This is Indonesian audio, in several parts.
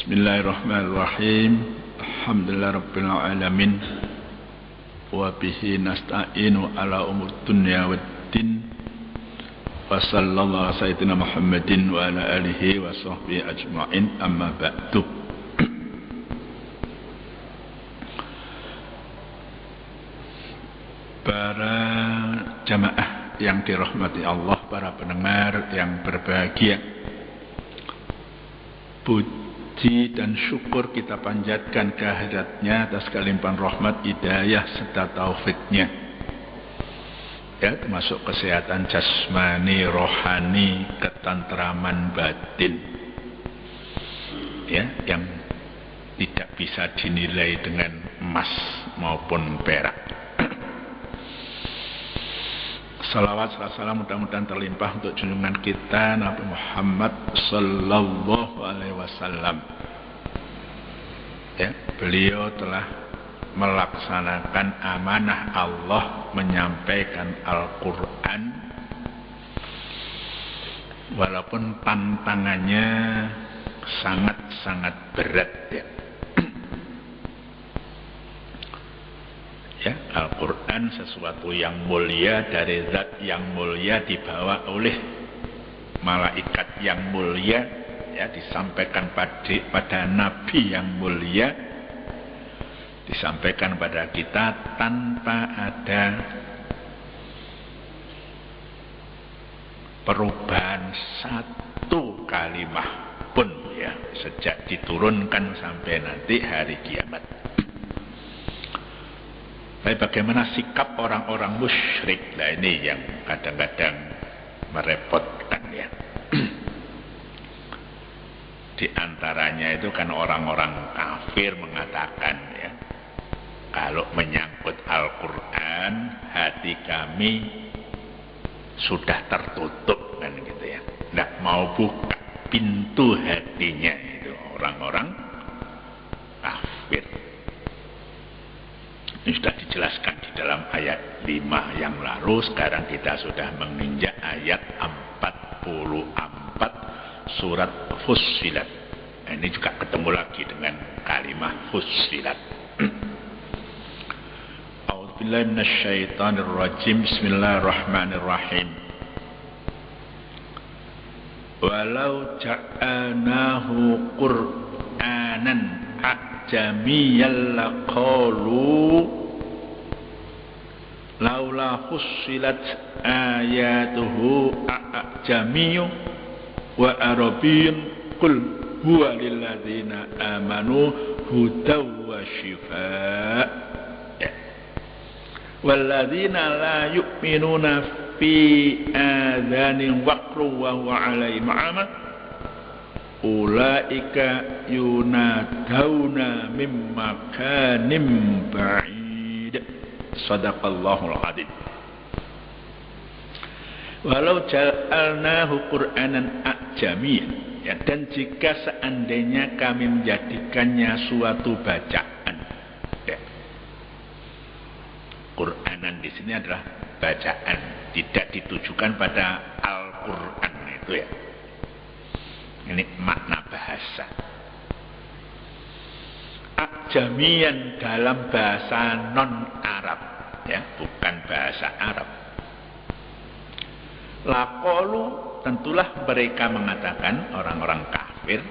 Bismillahirrahmanirrahim. Alhamdulillah rabbil alamin. Wa bihi nasta'inu ala umur dunya waddin. Wa sallallahu ala sayyidina Muhammadin wa ala alihi wa sahbihi ajma'in. Amma ba'du. Para jamaah yang dirahmati Allah, para pendengar yang berbahagia, puji dan syukur kita panjatkan kehadiratnya atas kelimpahan rahmat, hidayah serta taufiknya, ya, termasuk kesehatan jasmani, rohani, ketentraman batin, ya, yang tidak bisa dinilai dengan emas maupun perak. Salawat salam mudah-mudahan terlimpah untuk junjungan kita Nabi Muhammad sallallahu alaihi wasallam. Ya, beliau telah melaksanakan amanah Allah menyampaikan Al-Qur'an, walaupun tantangannya sangat-sangat berat, ya. Ya, Al-Quran sesuatu yang mulia dari zat yang mulia, dibawa oleh malaikat yang mulia, ya, disampaikan pada Nabi yang mulia, disampaikan pada kita tanpa ada perubahan satu kalimah pun, ya, sejak diturunkan sampai nanti hari kiamat. Tapi bagaimana sikap orang-orang musyrik? Nah, ini yang kadang-kadang merepotkan, ya. Di antaranya itu kan orang-orang kafir mengatakan, ya, kalau menyangkut Al-Quran, hati kami sudah tertutup, kan gitu, ya. Nggak mau buka pintu hatinya, itu orang-orang kafir. Ini sudah dijelaskan di dalam ayat 5 yang lalu. Sekarang kita sudah menginjak ayat 44 surat Fussilat. Nah, ini juga ketemu lagi dengan kalimat Fussilat. A'udzubillahi minasyaitonirrajim. Bismillahirrahmanirrahim. Walau ja'anahu Qur'anan ajamiyyan laqalu laula fussilat ayatuhu ajamiyyu wa arabiyyun qul huwa lil ladzina amanu hudaw wa shifaa, ya. Wal ladzina la yu'minuna fi adzanin waqru wa huwa 'alaihim 'ama ulaika yunadawna min makanim ba'id. Sadaqallahul adzim. Walau ja'alnahu Qur'anan a'jamiyyan, ya, dan jika seandainya kami menjadikannya suatu bacaan, ya. Qur'anan di sini adalah bacaan, tidak ditujukan pada Al-Qur'an, itu, ya. Ini makna bahasa. Ajamian dalam bahasa non-Arab, ya, bukan bahasa Arab. Laqalu, tentulah mereka mengatakan, orang-orang kafir,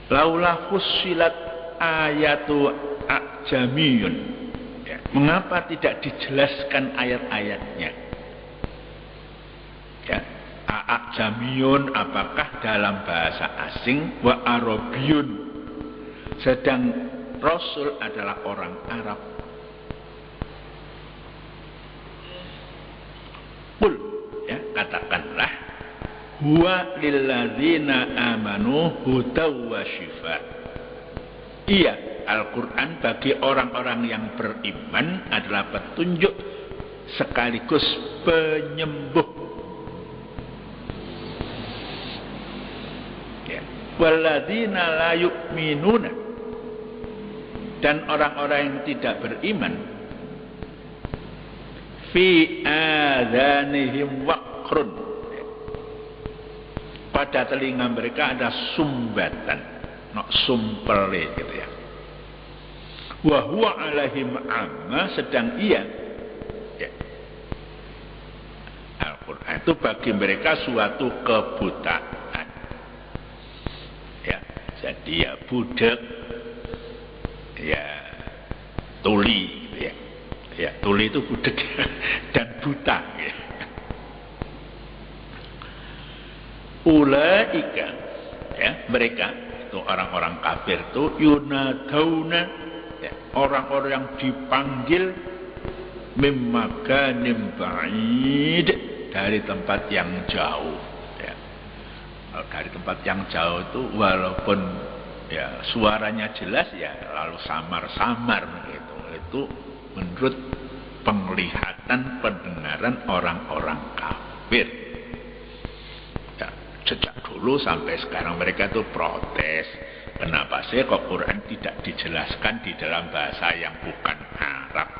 laula fussilat ayatu ajamiyun, ya, mengapa tidak dijelaskan ayat-ayatnya? Ya, ajamiyun apakah dalam bahasa asing, wa arabiyun, sedang Rasul adalah orang Arab. Qul, ya, katakanlah, huwa lilladzina amanu hudaw wa shifaa. Iya, Al-Quran bagi orang-orang yang beriman adalah petunjuk sekaligus penyembuh. Walladzina la yu'minuna, dan orang-orang yang tidak beriman, fi adhanihim waqrun, pada telinga mereka ada sumbatan, sumpele gitu ya. Wa huwa alaihim amma, sedang ia ya, Al-Quran itu bagi mereka suatu kebutaan ya. Jadi ya budak ya, tuli gitu ya. Ya, tuli itu budak dan buta ya. Ulaika ya, mereka itu orang-orang kafir itu yunadauna ya, orang-orang yang dipanggil mimakanim ba'id, dari tempat yang jauh ya. Dari tempat yang jauh itu walaupun ya suaranya jelas ya lalu samar-samar gitu. Itu menurut penglihatan pendengaran orang-orang kafir ya. Sejak dulu sampai sekarang mereka itu protes, kenapa sih kok Quran tidak dijelaskan di dalam bahasa yang bukan Arab.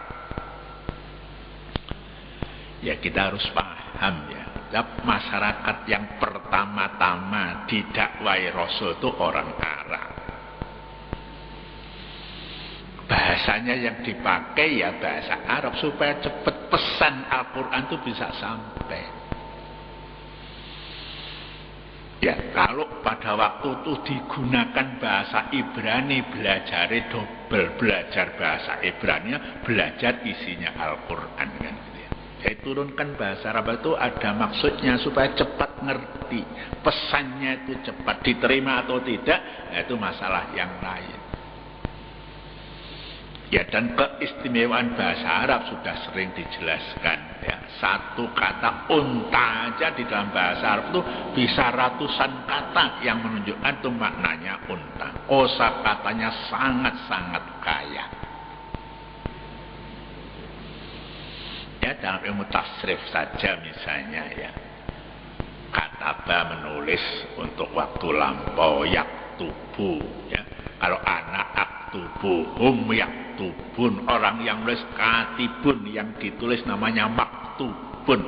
Ya kita harus paham ya, masyarakat yang pertama-tama didakwai Rasul itu orang Arab. Bahasanya yang dipakai ya bahasa Arab supaya cepat pesan Al-Quran itu bisa sampai. Ya kalau pada waktu itu digunakan bahasa Ibrani, belajar double, belajar bahasa Ibrani, belajar isinya Al-Quran kan. Saya turunkan bahasa Arab itu ada maksudnya supaya cepat ngerti, pesannya itu cepat diterima atau tidak, itu masalah yang lain. Ya dan keistimewaan bahasa Arab sudah sering dijelaskan ya. Satu kata unta aja di dalam bahasa Arab itu bisa ratusan kata yang menunjukkan itu maknanya unta. Kosakatanya sangat-sangat kaya. Ya dalam ilmu tasrif saja misalnya ya, kataba menulis untuk waktu lampau, yaktubu ya. Kalau anak aktubu, hum yaktubun, orang yang menulis katibun, yang ditulis namanya maktubun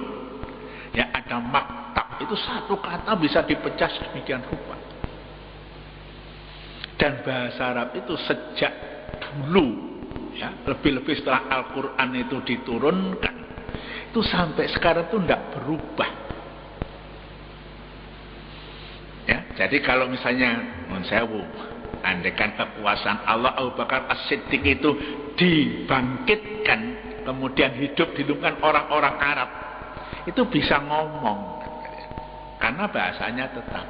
ya. Ada maktab, itu satu kata bisa dipecah sedemikian rupa. Dan bahasa Arab itu sejak dulu ya, lebih-lebih setelah Al-Quran itu diturunkan, itu sampai sekarang itu tidak berubah ya. Jadi kalau misalnya Monsewu, andaikan kekuasaan Allah, Abu Bakar As-Siddiq itu dibangkitkan kemudian hidup di lingkungan orang-orang Arab, itu bisa ngomong karena bahasanya tetap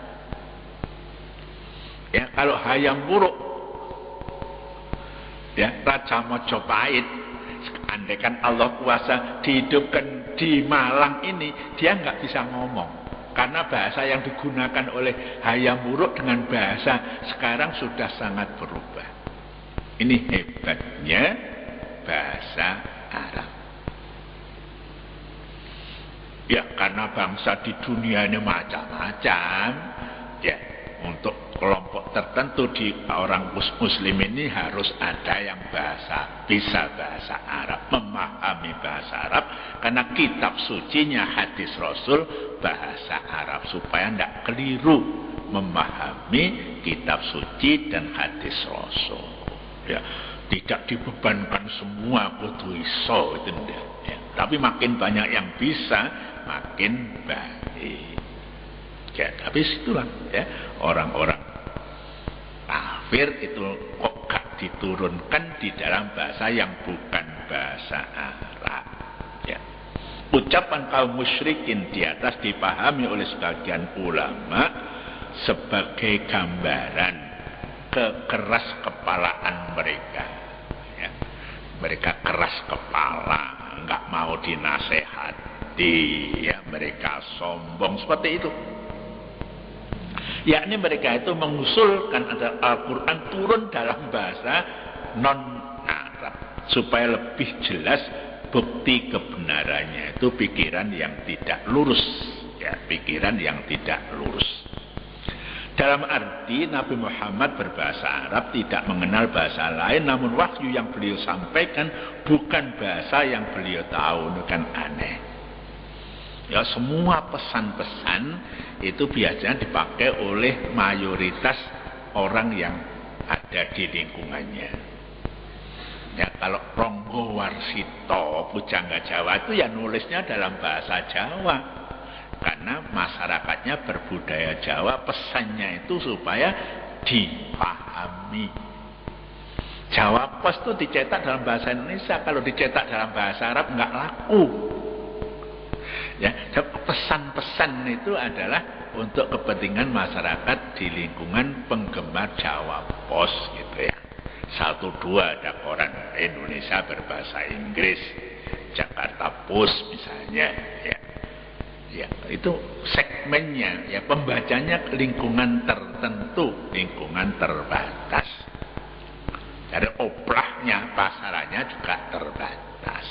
ya. Kalau Hayam Wuruk ya, Raja Mojopahit, andaikan Allah kuasa dihidupkan di Malang ini, dia nggak bisa ngomong karena bahasa yang digunakan oleh Hayam Wuruk dengan bahasa sekarang sudah sangat berubah. Ini hebatnya bahasa Arab ya, karena bangsa di dunia ini macam-macam ya. Untuk kelompok tertentu di orang muslim ini harus ada yang bisa bahasa Arab, memahami bahasa Arab, karena kitab sucinya hadis Rasul bahasa Arab, supaya tidak keliru memahami kitab suci dan hadis Rasul ya. Tidak dibebankan semua kudu iso itu enggak ya. Tapi makin banyak yang bisa makin baik ya. Tapi situlah ya, orang-orang kafir itu kok gak diturunkan di dalam bahasa yang bukan bahasa Arab ya. Ucapan kaum musyrikin di atas dipahami oleh sebagian ulama sebagai gambaran kekeras kepalaan mereka ya. Mereka keras kepala, nggak mau dinasehati ya, mereka sombong seperti itu. Yakni mereka itu mengusulkan agar Al-Quran turun dalam bahasa non-Arab supaya lebih jelas bukti kebenarannya. Itu pikiran yang tidak lurus ya, pikiran yang tidak lurus. Dalam arti Nabi Muhammad berbahasa Arab, tidak mengenal bahasa lain, namun wahyu yang beliau sampaikan bukan bahasa yang beliau tahu. Itu kan aneh Ya, semua pesan-pesan itu biasanya dipakai oleh mayoritas orang yang ada di lingkungannya. Ya, kalau Ronggo Warsito Pujangga Jawa itu ya nulisnya dalam bahasa Jawa, karena masyarakatnya berbudaya Jawa, pesannya itu supaya dipahami. Jawa Pos itu dicetak dalam bahasa Indonesia, kalau dicetak dalam bahasa Arab nggak laku. Ya, pesan-pesan itu adalah untuk kepentingan masyarakat di lingkungan penggemar Jawa Pos gitu ya. 1-2 ada koran Indonesia berbahasa Inggris, Jakarta Post misalnya ya. Ya, itu segmennya ya, pembacanya lingkungan tertentu, lingkungan terbatas. Dari oplahnya, pasarannya juga terbatas.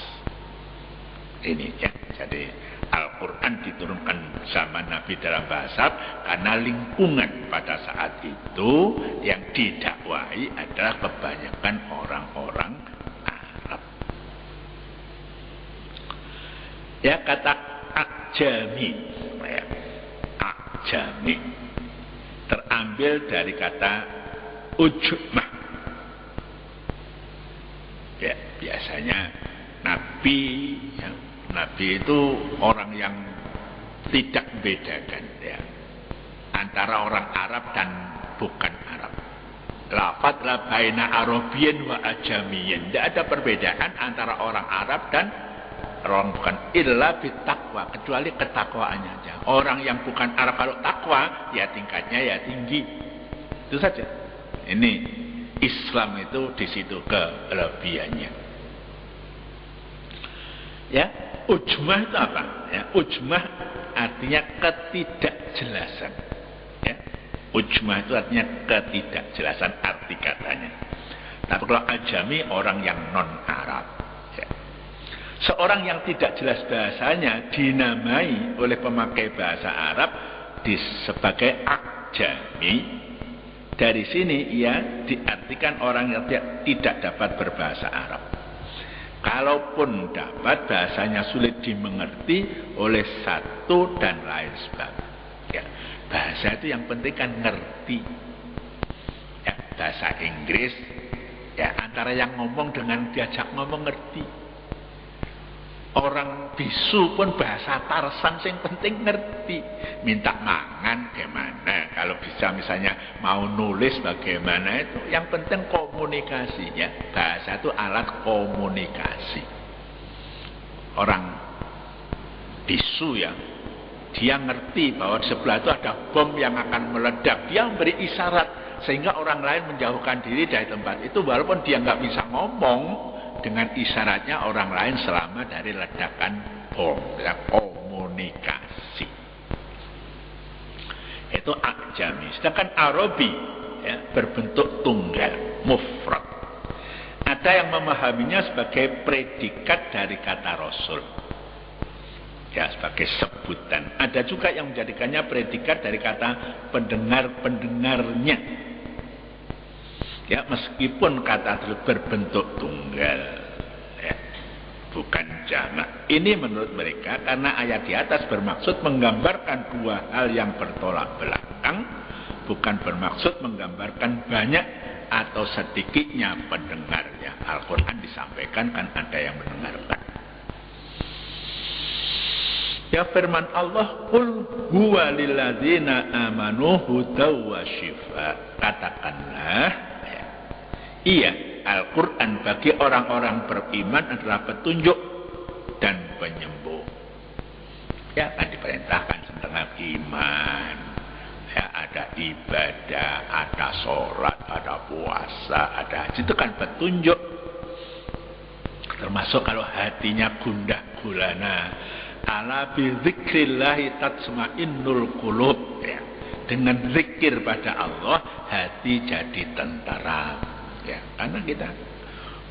Ini ya, jadi Al-Quran diturunkan zaman Nabi dalam bahasa Arab karena lingkungan pada saat itu yang didakwahi adalah kebanyakan orang-orang Arab. Ya, kata Ajami, ya, Ajami terambil dari kata ujmah. Ya, biasanya Nabi ya, Nabi itu orang yang tidak membedakan ya, antara orang Arab dan bukan Arab. Lafadz la baina Arabiyyin wa Ajamiyyin. Tidak ada perbedaan antara orang Arab dan orang bukan, illa bittaqwa, kecuali ketakwaannya aja. Orang yang bukan Arab kalau takwa ya tingkatnya ya tinggi. Itu saja. Ini Islam itu di situ kelebihannya. Ya, ujmah itu apa? Ya, ujmah artinya ketidakjelasan. Ya, ujmah itu artinya ketidakjelasan arti katanya. Tapi kalau ajami orang yang non Arab. Ya. Seorang yang tidak jelas bahasanya dinamai oleh pemakai bahasa Arab sebagai ajami. Dari sini ia diartikan orang yang tidak dapat berbahasa Arab. Kalaupun dapat, bahasanya sulit dimengerti oleh satu dan lain sebab. Ya, bahasa itu yang penting kan ngerti. Ya, bahasa Inggris, ya antara yang ngomong dengan diajak ngomong ngerti. Orang bisu pun bahasa Tarsan yang penting ngerti. Minta mangan gimana, kalau bisa misalnya mau nulis bagaimana, itu yang penting komunikasinya. Bahasa itu alat komunikasi. Orang bisu ya, dia ngerti bahwa di sebelah itu ada bom yang akan meledak. Dia memberi isyarat sehingga orang lain menjauhkan diri dari tempat itu, walaupun dia nggak bisa ngomong. Dengan isyaratnya orang lain selamat dari ledakan bom. Ya, komunikasi. Itu ajami. Sedangkan Arabi ya, berbentuk tunggal, mufrad. Ada yang memahaminya sebagai predikat dari kata Rasul. Ya, sebagai sebutan. Ada juga yang menjadikannya predikat dari kata pendengar-pendengarnya. Ya, meskipun kata tersebut berbentuk tunggal, ya, bukan jamak. Ini menurut mereka karena ayat di atas bermaksud menggambarkan dua hal yang bertolak belakang, bukan bermaksud menggambarkan banyak atau sedikitnya pendengarnya. Al-Quran disampaikan kan ada yang mendengarkan. Ya, firman Allah, qul huwa lilladzina amanu hudaw wa shifa. Katakanlah, iya, Al-Quran bagi orang-orang beriman adalah petunjuk dan penyembuh. Ya, kan diperintahkan tentang iman. Ya, ada ibadah, ada sholat, ada puasa, ada haji. Itu kan petunjuk. Termasuk kalau hatinya gundah gulana. Ala bi dzikrillahi tatma'innul qulub. Ya. Dengan zikir pada Allah, hati jadi tentara. Ya, karena kita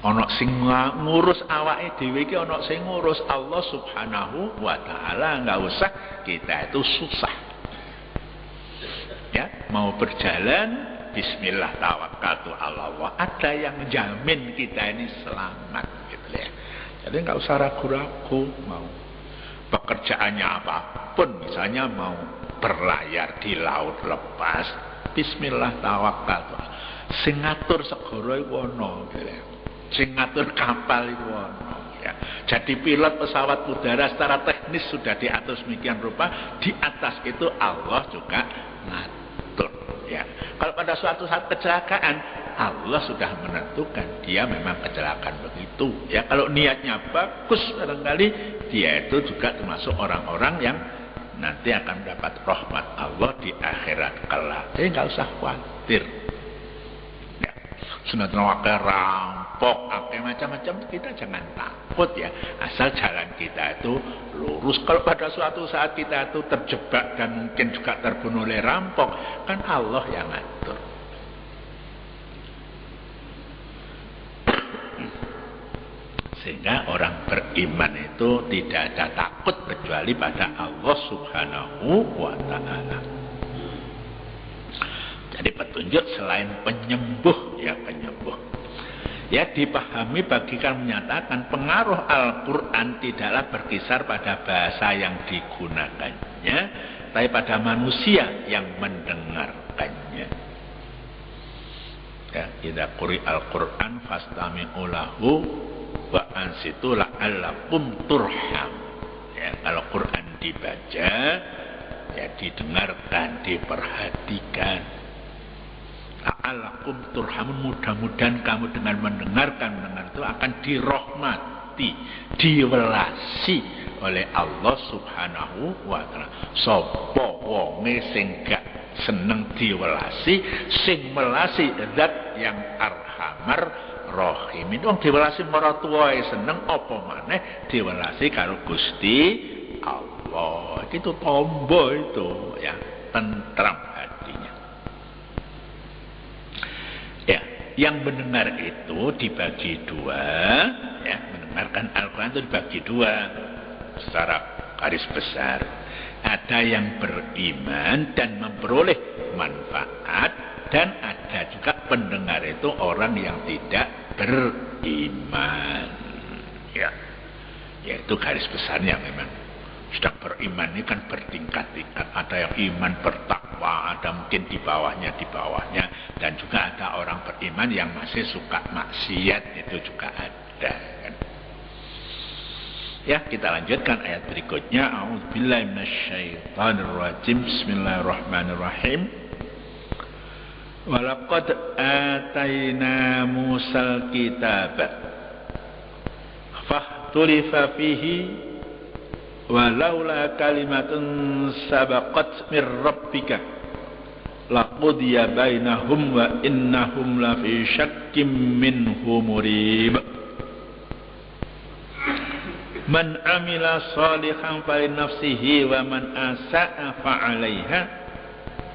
ana sing ngurus awake dhewe iki, ana sing ngurus Allah Subhanahu wa taala, enggak usah kita itu susah. Ya, mau berjalan bismillah tawakkaltu 'ala Allah, ada yang menjamin kita ini selamat gitu ya. Jadi enggak usah ragu-ragu, pekerjaannya apapun, misalnya mau berlayar di laut lepas, bismillah tawakal. Sing ngatur segara iku ana, sing ngatur kapal iku ana. Ya. Jadi pilot pesawat udara secara teknis sudah diatur sedemikian rupa, di atas itu Allah juga ngatur. Ya. Kalau pada suatu saat kecelakaan, Allah sudah menentukan dia memang kecelakaan begitu. Ya, kalau niatnya bagus barangkali dia itu juga termasuk orang-orang yang nanti akan mendapat rahmat Allah di akhirat kelak. Jadi nggak usah khawatir. Ya. Sunatullah wakil rampok, macam-macam kita jangan takut ya. Asal jalan kita itu lurus. Kalau pada suatu saat kita itu terjebak dan mungkin juga terbunuh oleh rampok, kan Allah yang ngatur. Sehingga orang beriman itu tidak ada takut kecuali pada Allah Subhanahu wa ta'ala. Jadi petunjuk selain penyembuh, ya penyembuh. Ya dipahami bagikan menyatakan pengaruh Al-Quran tidaklah berkisar pada bahasa yang digunakannya, tapi pada manusia yang mendengarkannya. Ya, idza quri Al-Quran fastami'u lahu wa ansitu la'allakum turham. Ya, kalau Quran dibaca, ya didengarkan, diperhatikan. La'allakum turhamun, mudah-mudahan kamu dengan mendengar itu akan dirahmati, diwelasi oleh Allah Subhanahu wa ta'ala. Sapa wonge sing gak seneng diwelasi, sing melasi zat yang arhamar rahimin. Wong diwelasi maratuwae seneng, apa maneh diwelasi karo Gusti Allah. Itu tombo itu ya, tentram hatinya. Ya, yang mendengar itu dibagi dua, ya, mendengarkan Al-Quran itu dibagi dua secara garis besar. Ada yang beriman dan memperoleh manfaat, dan ada juga pendengar itu orang yang tidak beriman. Ya, yaitu garis besarnya memang. Sedang beriman ini kan bertingkat-tingkat. Ada yang iman bertakwa, ada mungkin di bawahnya, dan juga ada orang beriman yang masih suka maksiat, itu juga ada. Kan? Ya, kita lanjutkan ayat berikutnya. A'udzubillahi minasyaitonirrajim. Bismillahirrahmanirrahim. Walaqad atayna Musal kitaba fahtulifa fihi walaula kalimatun sabaqat mir rabbika laqudiya bainahum wa innahum lafi syakkim minhu murib. Man amila salihan falinafsihi wa man asa'a fa'alaiha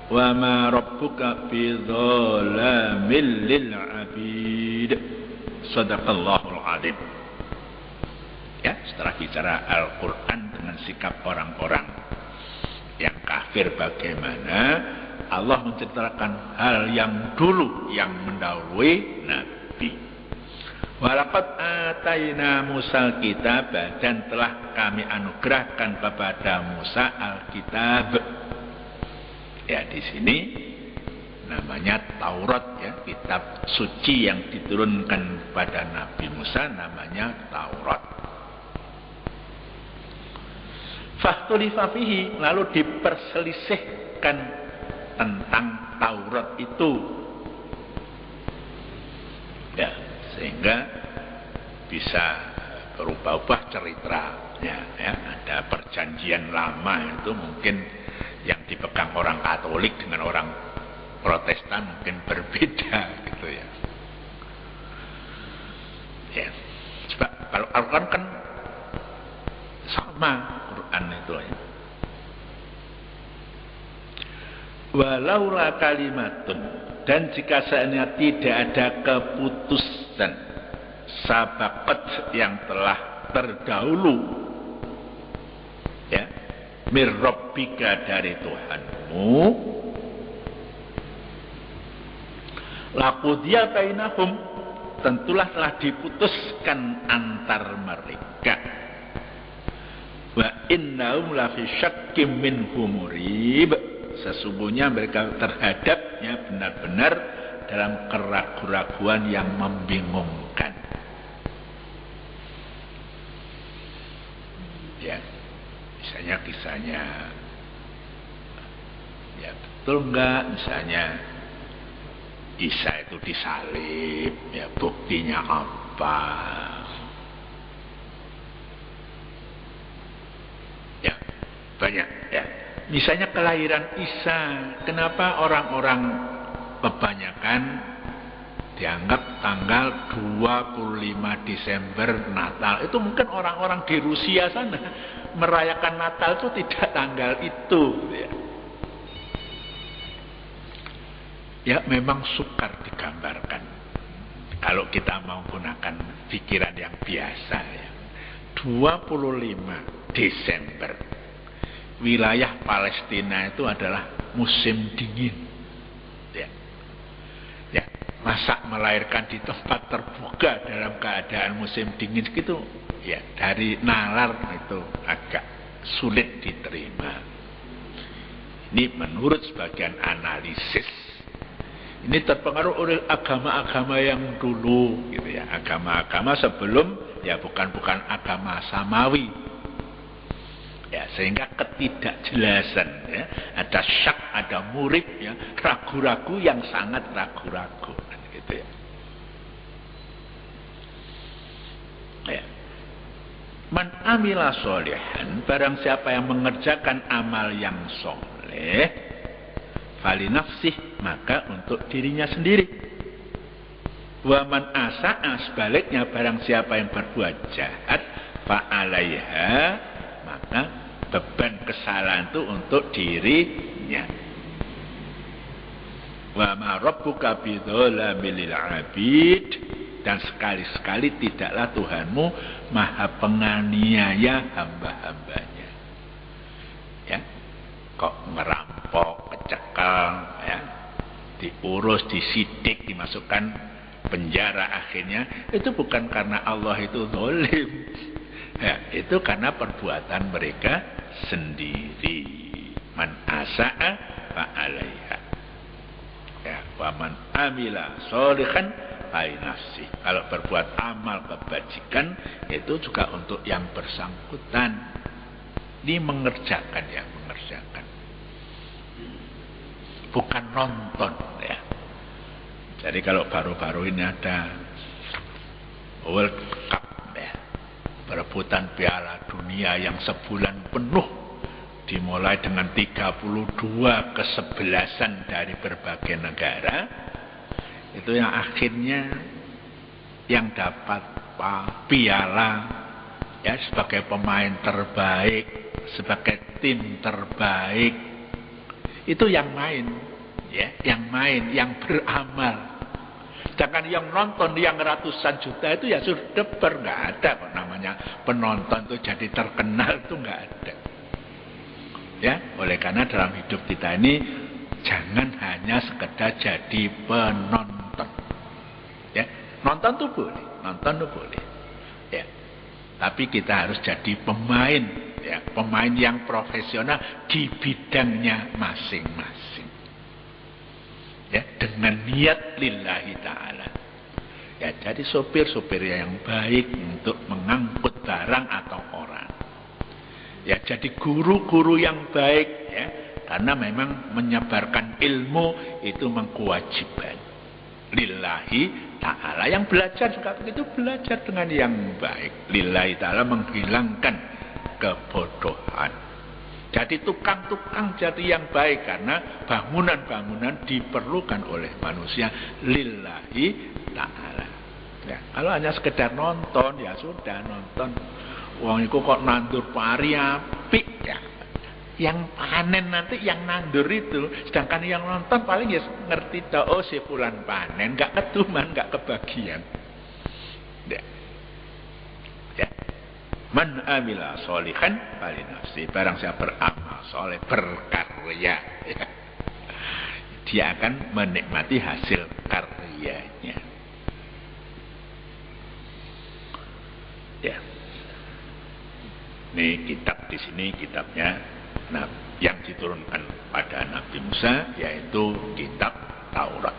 wa ma rabbuka bidzallamil lil 'abid. Shadaqallahul 'adzim. Ya, setelah bicara Al-Quran dengan sikap orang-orang yang kafir, bagaimana Allah menceritakan hal yang dulu yang mendahului Nabi. Walaqad atayna Musal kitab, dan telah kami anugerahkan kepada Musa Alkitab. Ya, di sini namanya Taurat, ya, kitab suci yang diturunkan pada Nabi Musa namanya Taurat. Fahtulifa fihi, lalu diperselisihkan tentang Taurat itu. Ya, sehingga bisa berubah-ubah ceritanya. Ya, ada perjanjian lama itu mungkin yang dipegang orang Katolik dengan orang Protestan mungkin berbeda gitu ya. Ya, sebab kalau Al-Quran kan sama Quran itu ya. Walaula kalimatun, dan jika seandainya tidak ada keputusan sabaqat yang telah terdahulu, ya, mir rabbika, dari Tuhanmu, laqudiya bainahum, tentulah telah diputuskan antar mereka. Wa innahum lafi syakkim minhu murib. Sesungguhnya mereka terhadapnya benar-benar dalam keraguan-raguan yang membingungkan. Ya, misalnya kisahnya, ya betul enggak misalnya Isa itu disalib, ya buktinya apa? Ya, banyak ya. Misalnya kelahiran Isa, kenapa orang-orang kebanyakan dianggap tanggal 25 Desember Natal? Itu mungkin orang-orang di Rusia sana merayakan Natal itu tidak tanggal itu ya. Ya memang sukar digambarkan kalau kita mau gunakan pikiran yang biasa ya. 25 Desember wilayah Palestina itu adalah musim dingin ya. Ya, masa melahirkan di tempat terbuka dalam keadaan musim dingin gitu ya, dari nalar itu agak sulit diterima. Ini menurut sebagian analisis. Ini terpengaruh oleh agama-agama yang dulu gitu ya, agama-agama sebelum ya bukan agama samawi. Ya, sehingga ketidakjelasan ya, ada syak, ada murib ya, ragu-ragu yang sangat ragu-ragu gitu ya. Ya. Man amila sholihan, barang siapa yang mengerjakan amal yang soleh, fali nafsih, maka untuk dirinya sendiri. Wa man asa'a, sebaliknya barang siapa yang berbuat jahat, fa alaiha, maka beban kesalahan itu untuk dirinya. Wa ma rabbuka bidzalamil lil 'abid, dan sekali-sekali tidaklah Tuhanmu maha penganiaya hamba-hambanya. Ya, kok merampok, kecekal, ya, diurus, disidik, dimasukkan penjara akhirnya, itu bukan karena Allah itu zalim. Ya, itu karena perbuatan mereka sendiri. Man asa'a fa 'alaiha. Ya, wa man amila sholihan fa nafsi. Kalau berbuat amal kebajikan itu juga untuk yang bersangkutan. Ini mengerjakan ya, mengerjakan. Bukan nonton ya. Jadi kalau baru-baru ini ada World Cup ya, perebutan Piala Dunia yang sebulan penuh, dimulai dengan 32 kesebelasan dari berbagai negara, itu yang akhirnya yang dapat piala ya sebagai pemain terbaik, sebagai tim terbaik, itu yang main ya, yang main, yang beramal. Sedangkan yang nonton yang ratusan juta itu ya sudah nggak ada kok namanya penonton itu jadi terkenal, itu nggak ada. Ya, oleh karena dalam hidup kita ini jangan hanya sekedar jadi penonton. Ya, nonton tuh boleh. Ya. Tapi kita harus jadi pemain, ya, pemain yang profesional di bidangnya masing-masing. Ya, dengan niat lillahi ta'ala. Ya, jadi sopir-sopir yang baik untuk mengangkut barang atau orang. Ya, jadi guru-guru yang baik ya, karena memang menyebarkan ilmu itu mengkewajiban lillahi ta'ala. Yang belajar juga begitu, belajar dengan yang baik lillahi ta'ala, menghilangkan kebodohan. Jadi tukang-tukang jadi yang baik, karena bangunan-bangunan diperlukan oleh manusia lillahi ta'ala. Ya, kalau hanya sekedar nonton ya sudah nonton. Wong iku kok nandur pari apik ya. Yang panen nanti yang nandur itu, sedangkan yang nonton paling ya ngerti oh si fulan panen, enggak keduman, enggak kebagian. Ya. Ya. Man amila sholihan fali nafsi, barang siapa beramal soleh, berkarya ya, dia akan menikmati hasil karyanya. Ya. Ini kitab di sini kitabnya yang diturunkan pada Nabi Musa, yaitu kitab Taurat.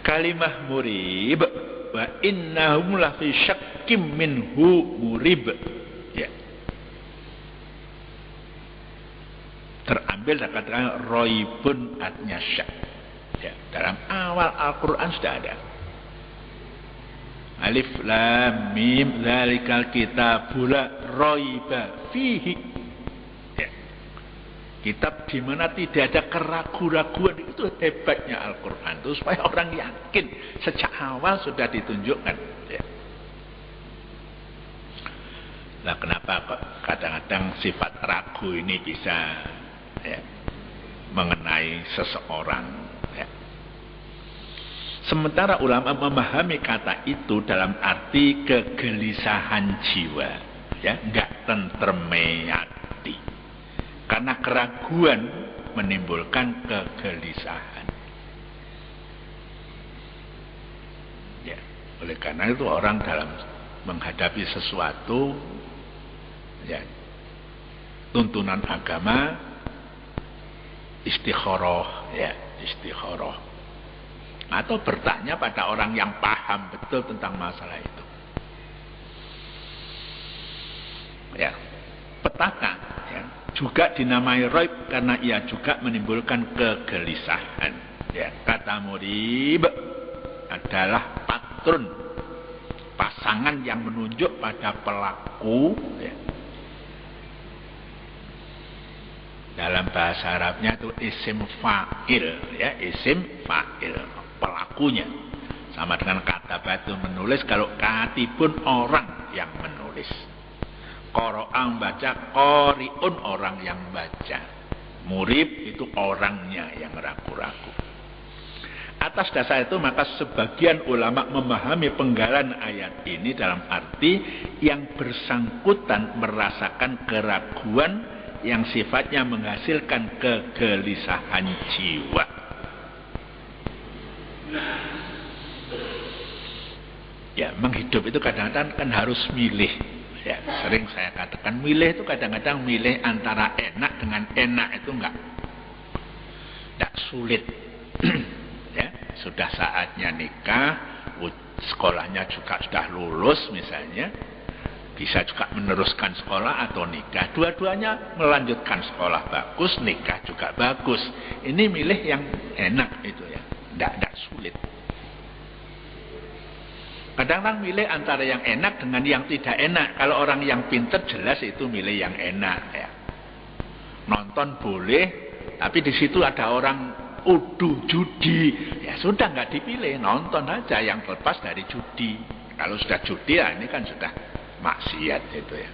Kalimah murib wa innahum lafi syakkim minhu murib. Ya. Terambil dari kata roibun artinya syak. Ya, dalam awal Al-Quran sudah ada. Alif lam mim zalikal kitabul la raiba fihi. Ya. Kitab di mana tidak ada keraguan-raguan, itu hebatnya Al-Quran. Itu supaya orang yakin sejak awal sudah ditunjukkan. Ya. Nah, kenapa kok kadang-kadang sifat ragu ini bisa mengenai seseorang? Sementara ulama memahami kata itu dalam arti kegelisahan jiwa, ya, enggak tentreme hati. Karena keraguan menimbulkan kegelisahan. Ya, oleh karena itu orang dalam menghadapi sesuatu, ya, tuntunan agama, istikharah, ya, istikharah. Atau bertanya pada orang yang paham betul tentang masalah itu. Ya, petaka, ya, juga dinamai raib karena ia juga menimbulkan kegelisahan. Ya, kata murib adalah patron, pasangan yang menunjuk pada pelaku. Ya. Dalam bahasa Arabnya itu isim fa'il, ya, isim fa'il, pelakunya. Sama dengan kata batu menulis, kalau katibun orang yang menulis. Qoro'ang baca, qori'un orang yang baca. Murib itu orangnya yang ragu-ragu. Atas dasar itu maka sebagian ulama memahami penggalan ayat ini dalam arti yang bersangkutan merasakan keraguan yang sifatnya menghasilkan kegelisahan jiwa. Ya, menghidup itu kadang-kadang kan harus milih. Ya, sering saya katakan milih itu kadang-kadang milih antara enak dengan enak itu enggak sulit. Ya, sudah saatnya nikah, sekolahnya juga sudah lulus misalnya. Bisa juga meneruskan sekolah atau nikah. Dua-duanya melanjutkan sekolah bagus, nikah juga bagus. Ini milih yang enak itu ya. Tidak sulit. Kadang-kadang milih antara yang enak dengan yang tidak enak. Kalau orang yang pintar jelas itu milih yang enak ya. Nonton boleh, tapi di situ ada orang judi. Ya sudah nggak dipilih, nonton aja yang lepas dari judi. Kalau sudah judi ya ini kan sudah maksiat itu ya.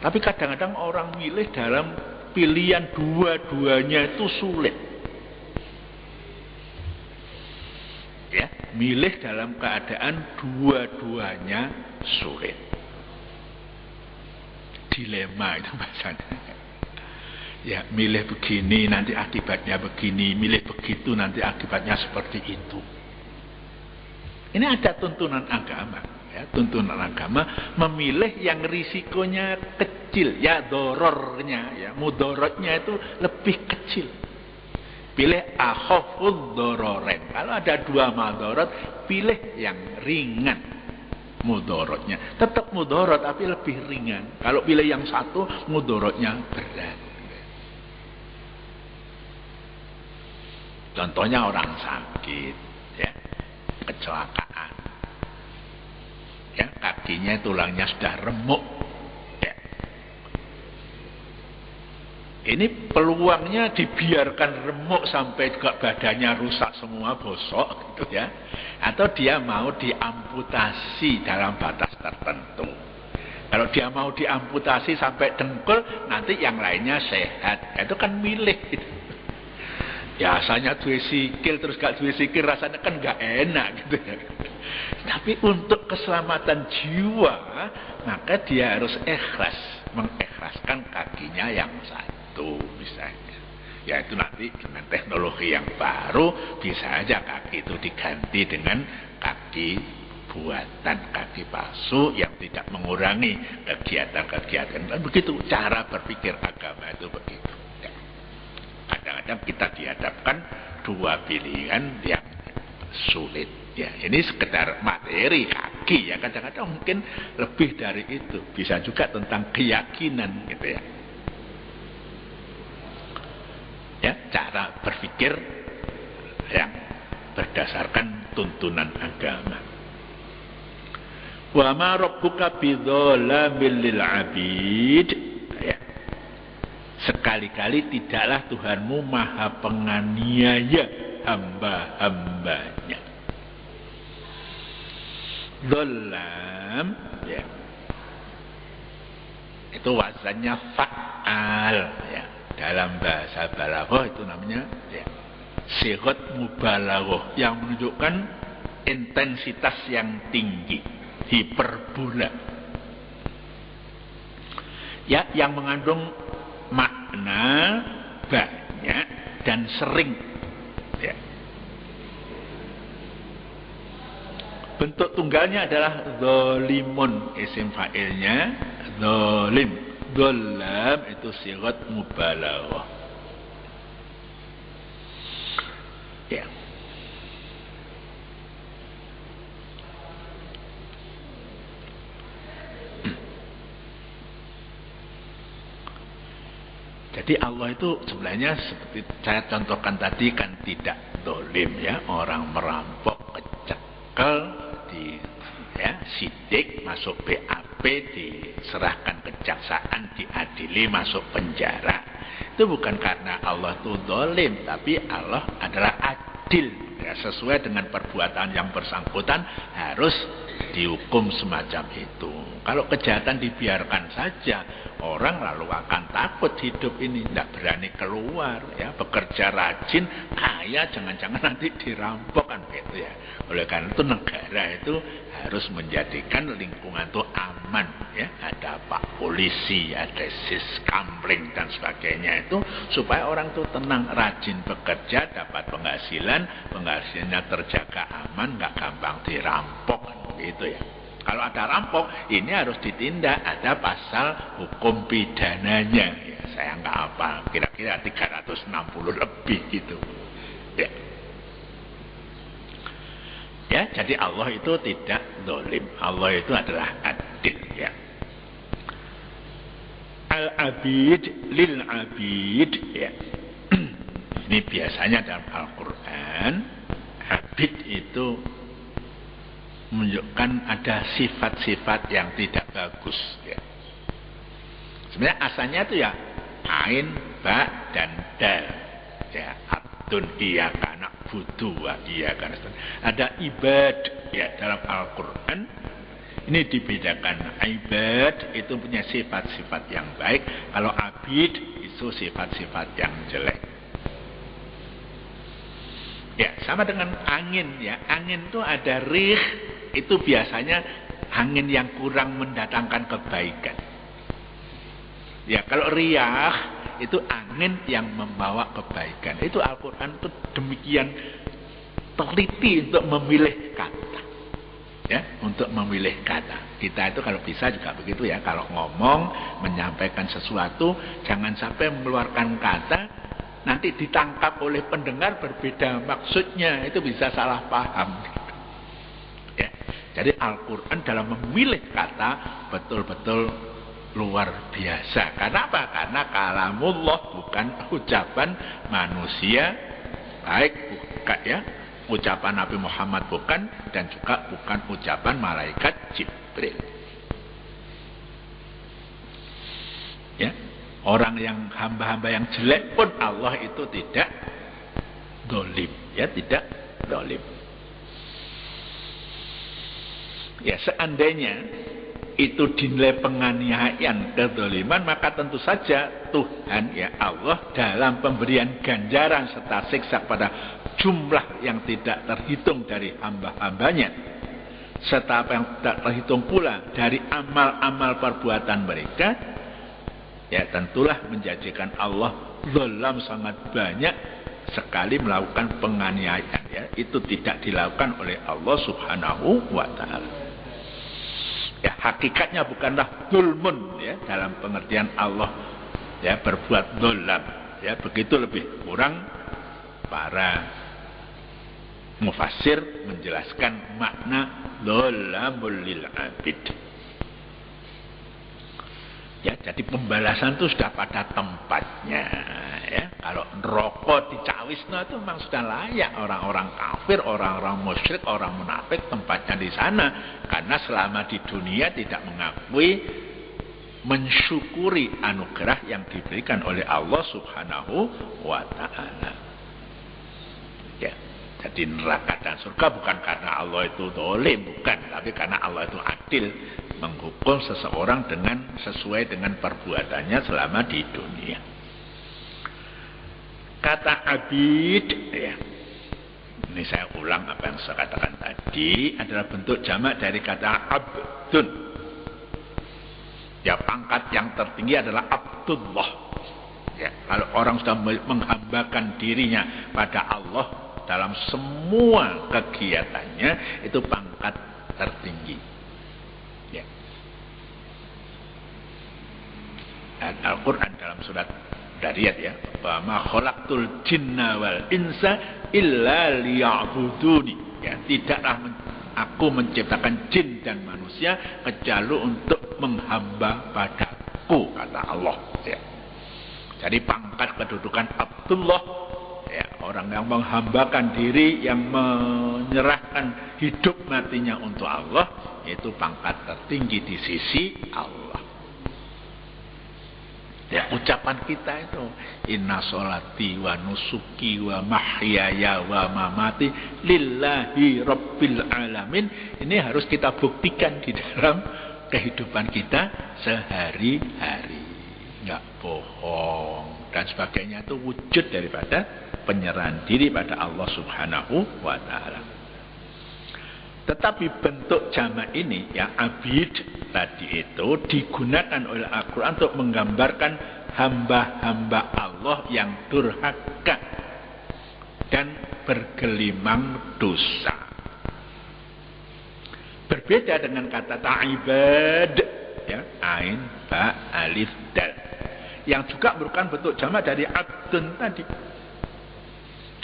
Tapi kadang-kadang orang milih dalam pilihan dua-duanya itu sulit. Ya, milih dalam keadaan dua-duanya sulit. Dilema itu bahasanya. Ya, milih begini nanti akibatnya begini, milih begitu nanti akibatnya seperti itu. Ini ada tuntunan agama. Ya, tuntunan agama memilih yang risikonya kecil, ya dorornya, ya mudorotnya itu lebih kecil. Pilih akhafud dororen. Kalau ada dua madorot, pilih yang ringan mudorotnya. Tetap mudorot tapi lebih ringan. Kalau pilih yang satu, mudorotnya berat. Contohnya orang sakit, ya, kecelakaan. Ya, kakinya tulangnya sudah remuk. Ya. Ini peluangnya dibiarkan remuk sampai juga badannya rusak semua, bosok gitu ya. Atau dia mau diamputasi dalam batas tertentu. Kalau dia mau diamputasi sampai dengkul, nanti yang lainnya sehat. Itu kan milih gitu. Biasanya duwe sikil terus gak duwe sikil rasanya kan gak enak gitu ya. Tapi untuk keselamatan jiwa, maka dia harus ikhlas, mengikhlaskan kakinya yang satu misalnya. Ya itu nanti dengan teknologi yang baru bisa aja kaki itu diganti dengan kaki perbuatan kaki palsu yang tidak mengurangi kegiatan-kegiatan. Dan begitu cara berpikir agama itu begitu. Ya. Kadang-kadang kita dihadapkan dua pilihan yang sulit. Ya, ini sekedar materi kaki ya. Kadang-kadang mungkin lebih dari itu. Bisa juga tentang keyakinan gitu ya. Ya, cara berpikir yang berdasarkan tuntunan agama. Wa ma rabbuka bidzalamin lil 'abid. Ya. Sekali-kali tidaklah Tuhanmu maha penganiaya hamba-hambanya. Dzalam ya. Itu wazannya fa'al ya. Dalam bahasa balaghah itu namanya ya, sighat mubalaghah yang menunjukkan intensitas yang tinggi, hiperbola. Ya, yang mengandung makna banyak dan sering. Ya. Bentuk tunggalnya adalah dzalimun, isim fa'ilnya dzalim. Dzalam itu sighat mubalaghah. Ya. Jadi Allah itu sebenarnya seperti saya contohkan tadi kan tidak zalim ya, orang merampok kecekel di ya, sidik masuk BAP, diserahkan kejaksaan, diadili masuk penjara. Itu bukan karena Allah itu zalim, tapi Allah adalah adil ya, sesuai dengan perbuatan yang bersangkutan harus dihukum semacam itu. Kalau kejahatan dibiarkan saja, orang lalu akan takut hidup ini, tidak berani keluar ya, bekerja rajin, kaya jangan-jangan nanti dirampok kan gitu ya. Oleh karena itu negara itu harus menjadikan lingkungan itu aman ya, ada pak polisi, ada siskamling dan sebagainya itu supaya orang itu tenang, rajin bekerja, dapat penghasilannya terjaga aman, nggak gampang dirampok kan gitu ya. Kalau ada rampok, ini harus ditindak, ada pasal hukum pidananya. Ya, saya nggak apa, kira-kira 360 lebih gitu. Ya. Ya, jadi Allah itu tidak zalim. Allah itu adalah adil ya. Al-abid lil abid ya. Ini biasanya dalam Al-Qur'an abid itu menunjukkan ada sifat-sifat yang tidak bagus ya. Sebenarnya asalnya itu ya ain, ba dan dal ya, abdun iyyaka na'budu wa iyyaka nasta'in. Ada ibad ya dalam Al-Qur'an. Ini dibedakan, ibad itu punya sifat-sifat yang baik, kalau abid itu sifat-sifat yang jelek. Ya, sama dengan angin ya. Angin itu ada rih, itu biasanya angin yang kurang mendatangkan kebaikan. Ya, kalau riyah itu angin yang membawa kebaikan. Itu Al-Qur'an itu demikian teliti untuk memilih kata. Ya, untuk memilih kata. Kita itu kalau bisa juga begitu ya, kalau ngomong, menyampaikan sesuatu, jangan sampai mengeluarkan kata nanti ditangkap oleh pendengar berbeda maksudnya, itu bisa salah paham. Ya, jadi Al-Quran dalam memilih kata betul-betul luar biasa. Karena apa? Karena kalamullah, bukan ucapan manusia, baik bukan ya, ucapan Nabi Muhammad bukan, dan juga bukan ucapan malaikat Jibril. Ya. Orang yang hamba-hamba yang jelek pun Allah itu tidak zalim, ya, tidak zalim. Ya, seandainya itu dinilai penganiayaan, kezaliman, maka tentu saja Tuhan ya Allah dalam pemberian ganjaran serta siksa pada jumlah yang tidak terhitung dari hamba-hambanya, serta apa yang tidak terhitung pula dari amal-amal perbuatan mereka, ya tentulah menjadikan Allah zalam sangat banyak sekali melakukan penganiayaan, ya, itu tidak dilakukan oleh Allah Subhanahu wa taala. Ya, hakikatnya bukanlah zulmun, ya, dalam pengertian Allah, ya, berbuat dolam, ya, begitu lebih kurang para mufassir menjelaskan makna dolamul lil abid. Ya, jadi pembalasan itu sudah pada tempatnya, ya. Kalau rokok dicawisno itu memang sudah layak orang-orang kafir, orang-orang musyrik, orang munafik tempatnya di sana, karena selama di dunia tidak mengakui, mensyukuri anugerah yang diberikan oleh Allah Subhanahu wa taala. Ya, jadi neraka dan surga bukan karena Allah itu dolim, bukan, tapi karena Allah itu adil, menghukum seseorang sesuai dengan perbuatannya selama di dunia. Kata abid, ya, ini saya ulang apa yang saya katakan tadi, adalah bentuk jamak dari kata abdun. Ya, pangkat yang tertinggi adalah Abdullah. Ya, kalau orang sudah menghambakan dirinya pada Allah dalam semua kegiatannya, itu pangkat tertinggi. Ya. Dan Al-Quran dalam surat Dariyat, ya, wa ma khalaqtul jinna wal insa illa liya'buduni. Ya, tidaklah aku menciptakan jin dan manusia kecuali untuk menghamba padaku, kata Allah. Ya. Jadi pangkat kedudukan Abdullah, ya, orang yang menghambakan diri, yang menyerahkan hidup matinya untuk Allah, itu pangkat tertinggi di sisi Allah. Ya, ucapan kita itu inna sholati wa nusuki wa mahyaya wa mamati lillahi rabbil alamin, ini harus kita buktikan di dalam kehidupan kita sehari-hari. Nggak bohong dan sebagainya, itu wujud daripada penyerahan diri pada Allah Subhanahu wa taala. Tetapi bentuk jamak ini, ya, abid tadi itu digunakan oleh Al-Quran untuk menggambarkan hamba-hamba Allah yang durhaka dan bergelimang dosa. Berbeda dengan kata ta'ibad, ya, ain, ba, alif, dal, yang juga merupakan bentuk jamak dari abdun tadi.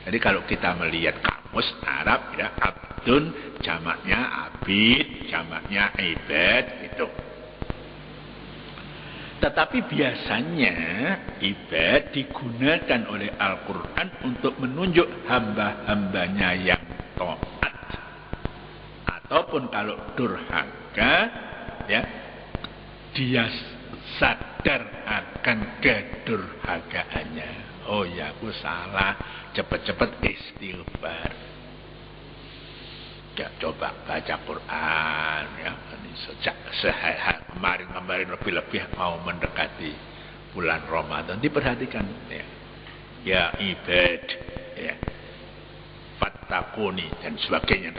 Jadi kalau kita melihat kamus Arab, ya, abdun jamaknya abid, jamaknya ibad, gitu. Tetapi biasanya ibad digunakan oleh Al-Quran untuk menunjuk hamba-hambanya yang taat. Ataupun kalau durhaka, ya, dia sadar akan kedurhakaannya. Oh ya, aku salah, cepat-cepat istighfar. Ya, coba baca Quran, ya. Ini sejak kemarin lebih-lebih mau mendekati bulan Ramadan, diperhatikan, ya. Ya ibad, ya, fattaquni dan sebagainya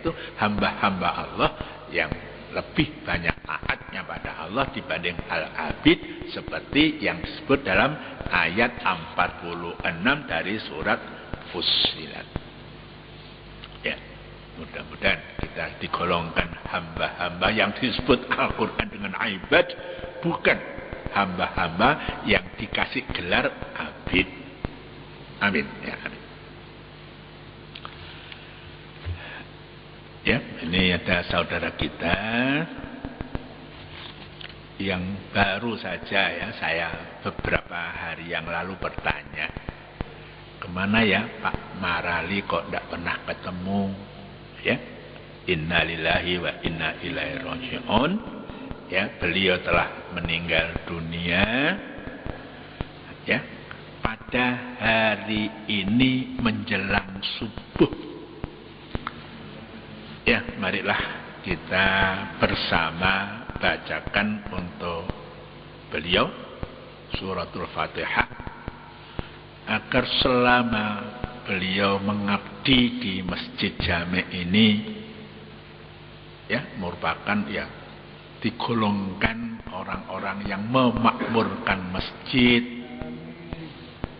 itu hamba-hamba Allah yang lebih banyak taatnya pada Allah dibanding al-abid, seperti yang disebut dalam ayat 46 dari surat Fussilat. Ya, mudah-mudahan kita digolongkan hamba-hamba yang disebut Al-Quran dengan ibad, bukan hamba-hamba yang dikasih gelar abid. Amin, ya, amin. Ya, ini ada saudara kita yang baru saja, ya, saya beberapa hari yang lalu bertanya, kemana ya Pak Marali kok tidak pernah ketemu, ya. Innalillahi wa inna ilaihi raji'un, ya, beliau telah meninggal dunia, ya, pada hari ini menjelang subuh. Ya, marilah kita bersama bacakan untuk beliau suratul Fatihah, agar selama beliau mengabdi di Masjid Jami' ini, ya, merupakan, ya, digolongkan orang-orang yang memakmurkan masjid,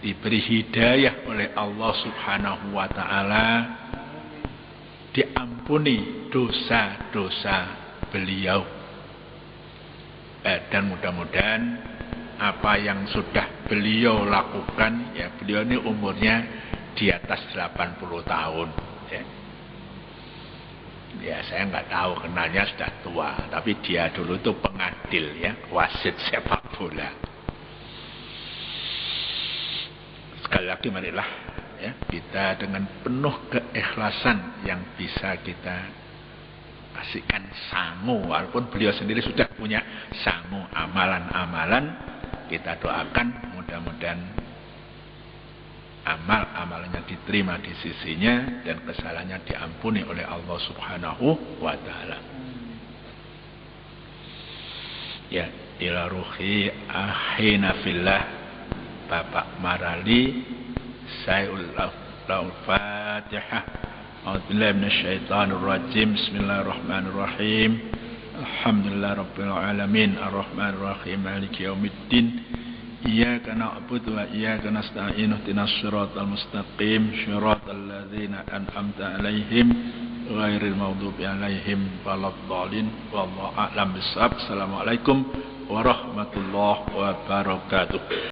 diberi hidayah oleh Allah Subhanahu wa Ta'ala, diampuni dosa-dosa beliau, dan mudah-mudahan apa yang sudah beliau lakukan, ya beliau ini umurnya di atas 80 tahun ya. Ya saya nggak tahu, kenalnya sudah tua, tapi dia dulu itu pengadil ya, wasit sepak bola. Sekali lagi marilah ya, kita dengan penuh keikhlasan yang bisa kita kasihkan sangu, walaupun beliau sendiri sudah punya sangu amalan-amalan, kita doakan mudah-mudahan amal-amalnya diterima di sisinya dan kesalahannya diampuni oleh Allah Subhanahu wa Ta'ala. Ya, ila ruhi ahina fillah Bapak Marali Sayyul Fatihah. A'udzubillahi minasyaitonir rajim. Bismillahirrahmanirrahim. Alhamdulillah rabbil alamin arrahmanir rahim maliki yaumiddin. Iyyaka na'budu wa iyyaka nasta'in ihdinas siratal mustaqim siratal ladzina an'amta 'alaihim ghairil maghdubi 'alaihim waladdallin. Wallahu a'lam bissawab. Assalamualaikum warahmatullahi wabarakatuh.